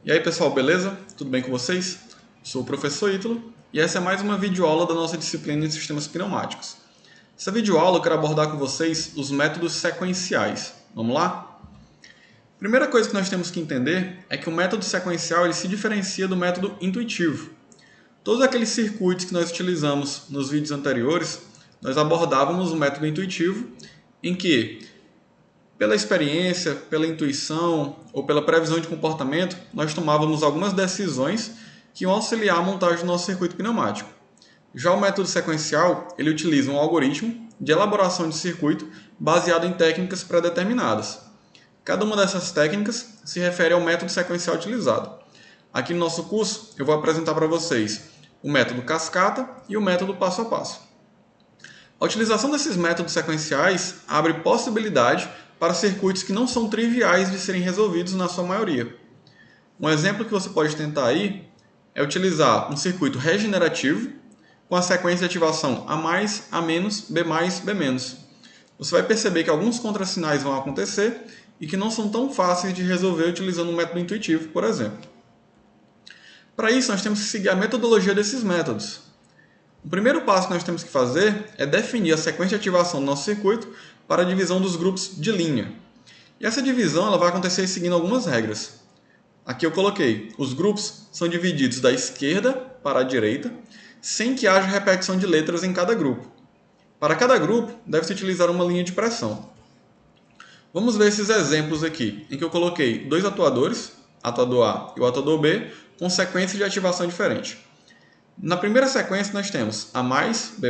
E aí pessoal, beleza? Tudo bem com vocês? Sou o professor Ítalo e essa é mais uma videoaula da nossa disciplina em sistemas pneumáticos. Nessa videoaula eu quero abordar com vocês os métodos sequenciais. Vamos lá? Primeira coisa que nós temos que entender é que o método sequencial ele se diferencia do método intuitivo. Todos aqueles circuitos que nós utilizamos nos vídeos anteriores, nós abordávamos o método intuitivo, em que pela experiência, pela intuição ou pela previsão de comportamento, nós tomávamos algumas decisões que iam auxiliar a montagem do nosso circuito pneumático. Já o método sequencial, ele utiliza um algoritmo de elaboração de circuito baseado em técnicas pré-determinadas. Cada uma dessas técnicas se refere ao método sequencial utilizado. Aqui no nosso curso, eu vou apresentar para vocês o método cascata e o método passo a passo. A utilização desses métodos sequenciais abre possibilidade para circuitos que não são triviais de serem resolvidos na sua maioria. Um exemplo que você pode tentar aí é utilizar um circuito regenerativo com a sequência de ativação A+, A-, B+, B-. Você vai perceber que alguns contrassinais vão acontecer e que não são tão fáceis de resolver utilizando um método intuitivo, por exemplo. Para isso, nós temos que seguir a metodologia desses métodos. O primeiro passo que nós temos que fazer é definir a sequência de ativação do nosso circuito para a divisão dos grupos de linha. E essa divisão ela vai acontecer seguindo algumas regras. Aqui eu coloquei, os grupos são divididos da esquerda para a direita, sem que haja repetição de letras em cada grupo. Para cada grupo, deve-se utilizar uma linha de pressão. Vamos ver esses exemplos aqui, em que eu coloquei dois atuadores, atuador A e o atuador B, com sequência de ativação diferente. Na primeira sequência nós temos A+, B+,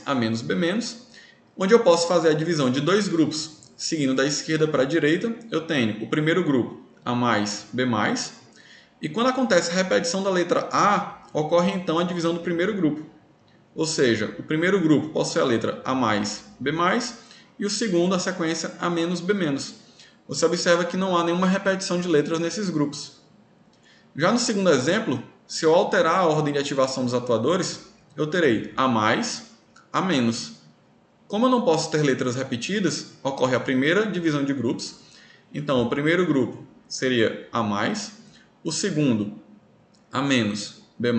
A-, B-, onde eu posso fazer a divisão de dois grupos, seguindo da esquerda para a direita. Eu tenho o primeiro grupo, A+, B+, e quando acontece a repetição da letra A, ocorre então a divisão do primeiro grupo. Ou seja, o primeiro grupo possui a letra A+, B+, e o segundo a sequência A-, B-. Você observa que não há nenhuma repetição de letras nesses grupos. Já no segundo exemplo, se eu alterar a ordem de ativação dos atuadores, eu terei A+, A-. Como eu não posso ter letras repetidas, ocorre a primeira divisão de grupos. Então, o primeiro grupo seria A+, o segundo A-, B+,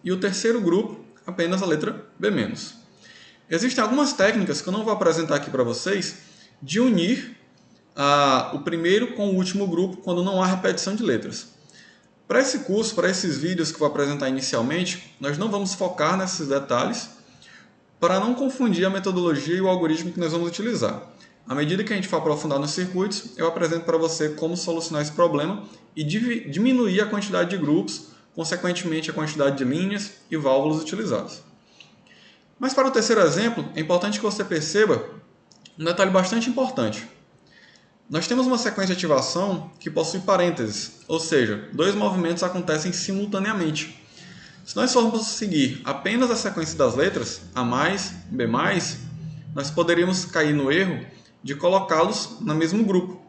e o terceiro grupo apenas a letra B-. Existem algumas técnicas que eu não vou apresentar aqui para vocês de unir o primeiro com o último grupo quando não há repetição de letras. Para esse curso, para esses vídeos que eu vou apresentar inicialmente, nós não vamos focar nesses detalhes para não confundir a metodologia e o algoritmo que nós vamos utilizar. À medida que a gente for aprofundar nos circuitos, eu apresento para você como solucionar esse problema e diminuir a quantidade de grupos, consequentemente a quantidade de linhas e válvulas utilizadas. Mas para o terceiro exemplo, é importante que você perceba um detalhe bastante importante. Nós temos uma sequência de ativação que possui parênteses, ou seja, dois movimentos acontecem simultaneamente. Se nós formos seguir apenas a sequência das letras, A+, B+, nós poderíamos cair no erro de colocá-los no mesmo grupo.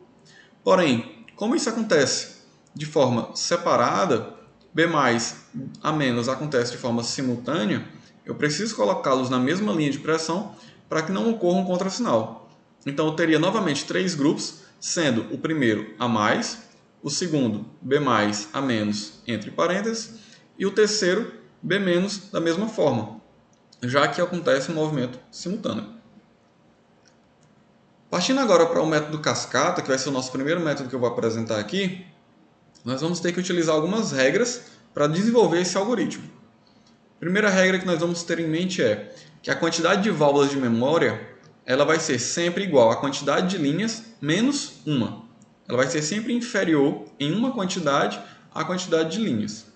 Porém, como isso acontece de forma separada, B+, A- acontece de forma simultânea, eu preciso colocá-los na mesma linha de pressão para que não ocorra um contrassinal. Então eu teria novamente três grupos, sendo o primeiro A+, o segundo B+, A-, entre parênteses, e o terceiro B- da mesma forma, já que acontece um movimento simultâneo. Partindo agora para o método cascata, que vai ser o nosso primeiro método que eu vou apresentar aqui, nós vamos ter que utilizar algumas regras para desenvolver esse algoritmo. A primeira regra que nós vamos ter em mente é que a quantidade de válvulas de memória ela vai ser sempre igual à quantidade de linhas menos uma. Ela vai ser sempre inferior em uma quantidade à quantidade de linhas.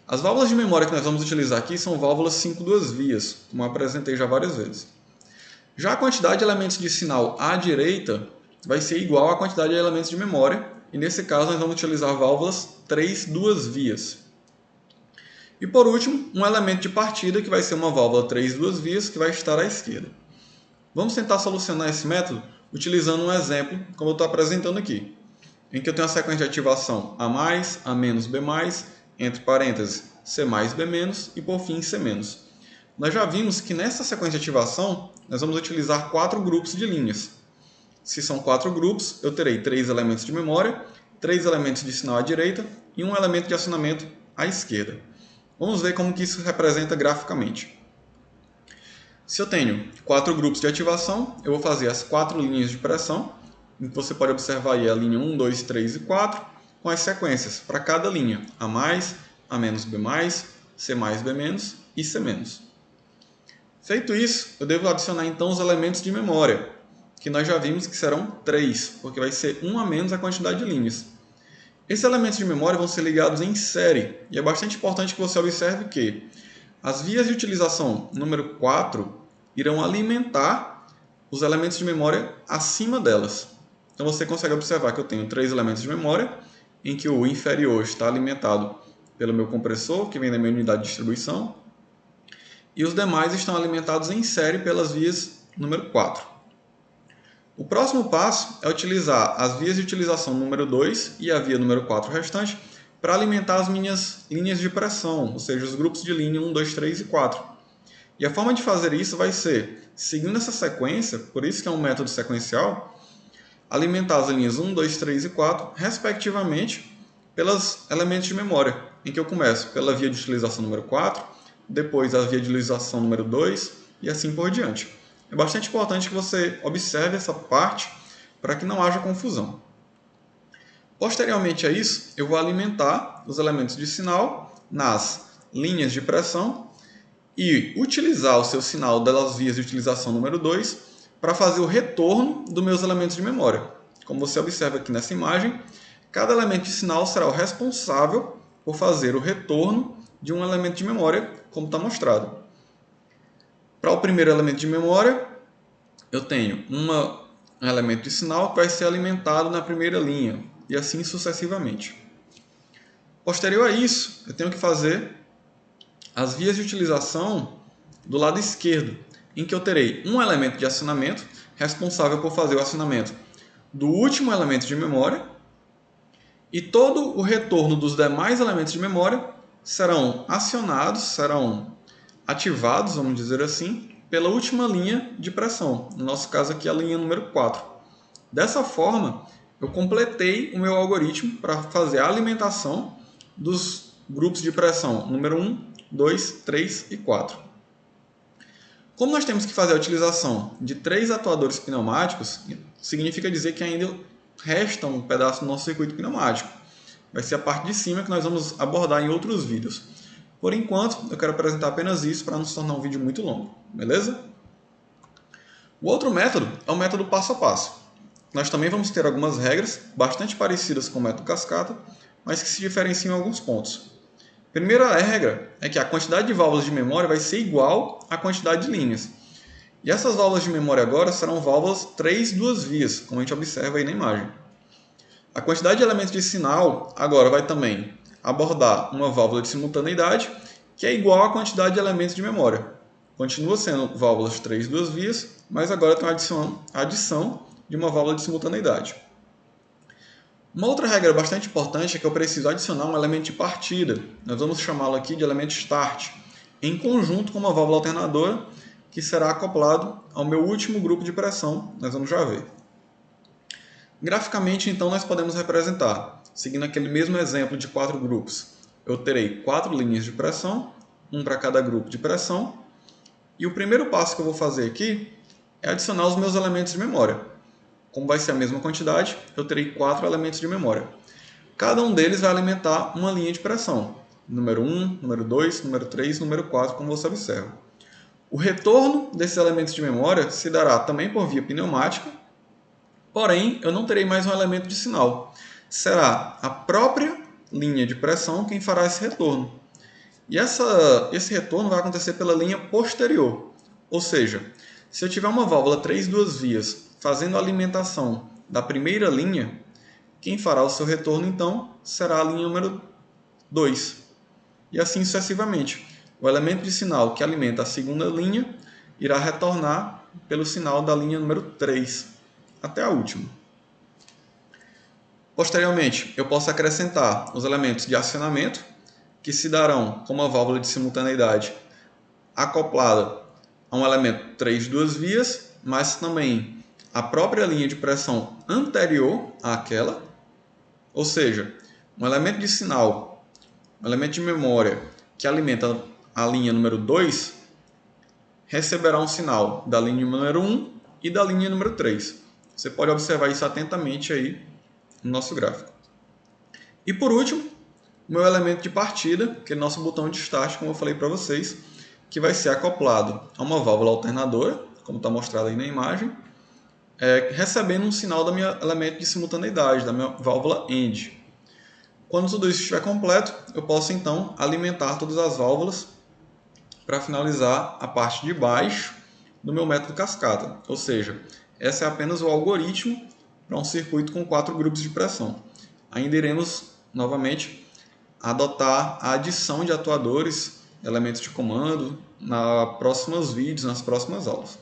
As válvulas de memória que nós vamos utilizar aqui são válvulas 5 duas vias, como eu apresentei já várias vezes. Já a quantidade de elementos de sinal à direita vai ser igual à quantidade de elementos de memória, e nesse caso nós vamos utilizar válvulas 3 duas vias. E por último, um elemento de partida que vai ser uma válvula 3 duas vias que vai estar à esquerda. Vamos tentar solucionar esse método utilizando um exemplo, como eu estou apresentando aqui, em que eu tenho a sequência de ativação A+, A-, B+, entre parênteses C+, B-, e por fim C-. Nós já vimos que nessa sequência de ativação nós vamos utilizar 4 grupos de linhas. Se são 4 grupos, eu terei 3 elementos de memória, 3 elementos de sinal à direita e um elemento de acionamento à esquerda. Vamos ver como que isso representa graficamente. Se eu tenho 4 grupos de ativação, eu vou fazer as 4 linhas de pressão, em que você pode observar aí a linha 1, 2, 3 e 4, com as sequências para cada linha, A+, A-, B+, C+, B- e C-. Feito isso, eu devo adicionar então os elementos de memória, que nós já vimos que serão 3, porque vai ser 1 a menos a quantidade de linhas. Esses elementos de memória vão ser ligados em série, e é bastante importante que você observe que as vias de utilização número 4 irão alimentar os elementos de memória acima delas. Então você consegue observar que eu tenho 3 elementos de memória, em que o inferior está alimentado pelo meu compressor, que vem da minha unidade de distribuição, e os demais estão alimentados em série pelas vias número 4. O próximo passo é utilizar as vias de utilização número 2 e a via número 4 restante para alimentar as minhas linhas de pressão, ou seja, os grupos de linha 1, 2, 3 e 4. E a forma de fazer isso vai ser, seguindo essa sequência, por isso que é um método sequencial, alimentar as linhas 1, 2, 3 e 4, respectivamente, pelos elementos de memória, em que eu começo pela via de utilização número 4, depois a via de utilização número 2 e assim por diante. É bastante importante que você observe essa parte para que não haja confusão. Posteriormente a isso, eu vou alimentar os elementos de sinal nas linhas de pressão e utilizar o seu sinal das vias de utilização número 2 para fazer o retorno dos meus elementos de memória. Como você observa aqui nessa imagem, cada elemento de sinal será o responsável por fazer o retorno de um elemento de memória, como está mostrado. Para o primeiro elemento de memória, eu tenho um elemento de sinal que vai ser alimentado na primeira linha, e assim sucessivamente. Posterior a isso, eu tenho que fazer as vias de utilização do lado esquerdo, em que eu terei um elemento de acionamento responsável por fazer o acionamento do último elemento de memória, e todo o retorno dos demais elementos de memória serão acionados, serão ativados, vamos dizer assim, pela última linha de pressão, no nosso caso aqui a linha número 4. Dessa forma, eu completei o meu algoritmo para fazer a alimentação dos grupos de pressão número 1, 2, 3 e 4. Como nós temos que fazer a utilização de 3 atuadores pneumáticos, significa dizer que ainda resta um pedaço do nosso circuito pneumático. Vai ser a parte de cima que nós vamos abordar em outros vídeos. Por enquanto, eu quero apresentar apenas isso para não se tornar um vídeo muito longo, beleza? O outro método é o método passo a passo. Nós também vamos ter algumas regras bastante parecidas com o método cascata, mas que se diferenciam em alguns pontos. A primeira regra é que a quantidade de válvulas de memória vai ser igual à quantidade de linhas. E essas válvulas de memória agora serão válvulas 3 duas vias, como a gente observa aí na imagem. A quantidade de elementos de sinal agora vai também abordar uma válvula de simultaneidade, que é igual à quantidade de elementos de memória. Continua sendo válvulas 3 duas vias, mas agora tem a adição de uma válvula de simultaneidade. Uma outra regra bastante importante é que eu preciso adicionar um elemento de partida. Nós vamos chamá-lo aqui de elemento start, em conjunto com uma válvula alternadora, que será acoplado ao meu último grupo de pressão. Nós vamos já ver. Graficamente, então, nós podemos representar, seguindo aquele mesmo exemplo de 4 grupos. Eu terei 4 linhas de pressão, um para cada grupo de pressão, e o primeiro passo que eu vou fazer aqui é adicionar os meus elementos de memória. Como vai ser a mesma quantidade, eu terei 4 elementos de memória. Cada um deles vai alimentar uma linha de pressão, número 1, número 2, número 3, número 4, como você observa. O retorno desses elementos de memória se dará também por via pneumática, porém, eu não terei mais um elemento de sinal. Será a própria linha de pressão quem fará esse retorno. E esse retorno vai acontecer pela linha posterior. Ou seja, se eu tiver uma válvula 3 duas vias fazendo a alimentação da primeira linha, quem fará o seu retorno, então, será a linha número 2. E assim sucessivamente. O elemento de sinal que alimenta a segunda linha irá retornar pelo sinal da linha número 3. Até a última. Posteriormente, eu posso acrescentar os elementos de acionamento, que se darão com uma válvula de simultaneidade acoplada a um elemento 3 duas vias, mas também a própria linha de pressão anterior àquela. Ou seja, um elemento de sinal, um elemento de memória que alimenta a linha número 2, receberá um sinal da linha número 1 e da linha número 3. Você pode observar isso atentamente aí no nosso gráfico. E por último, o meu elemento de partida, que é o nosso botão de start, como eu falei para vocês, que vai ser acoplado a uma válvula alternadora, como está mostrado aí na imagem, recebendo um sinal do meu elemento de simultaneidade, da minha válvula AND. Quando tudo isso estiver completo, eu posso então alimentar todas as válvulas para finalizar a parte de baixo do meu método cascata. Ou seja, esse é apenas o algoritmo para um circuito com 4 grupos de pressão. Ainda iremos, novamente, adotar a adição de atuadores, elementos de comando, nos próximos vídeos, nas próximas aulas.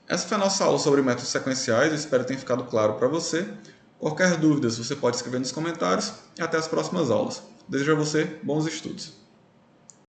Essa foi a nossa aula sobre métodos sequenciais, eu espero que tenha ficado claro para você. Qualquer dúvida, você pode escrever nos comentários e até as próximas aulas. Desejo a você bons estudos.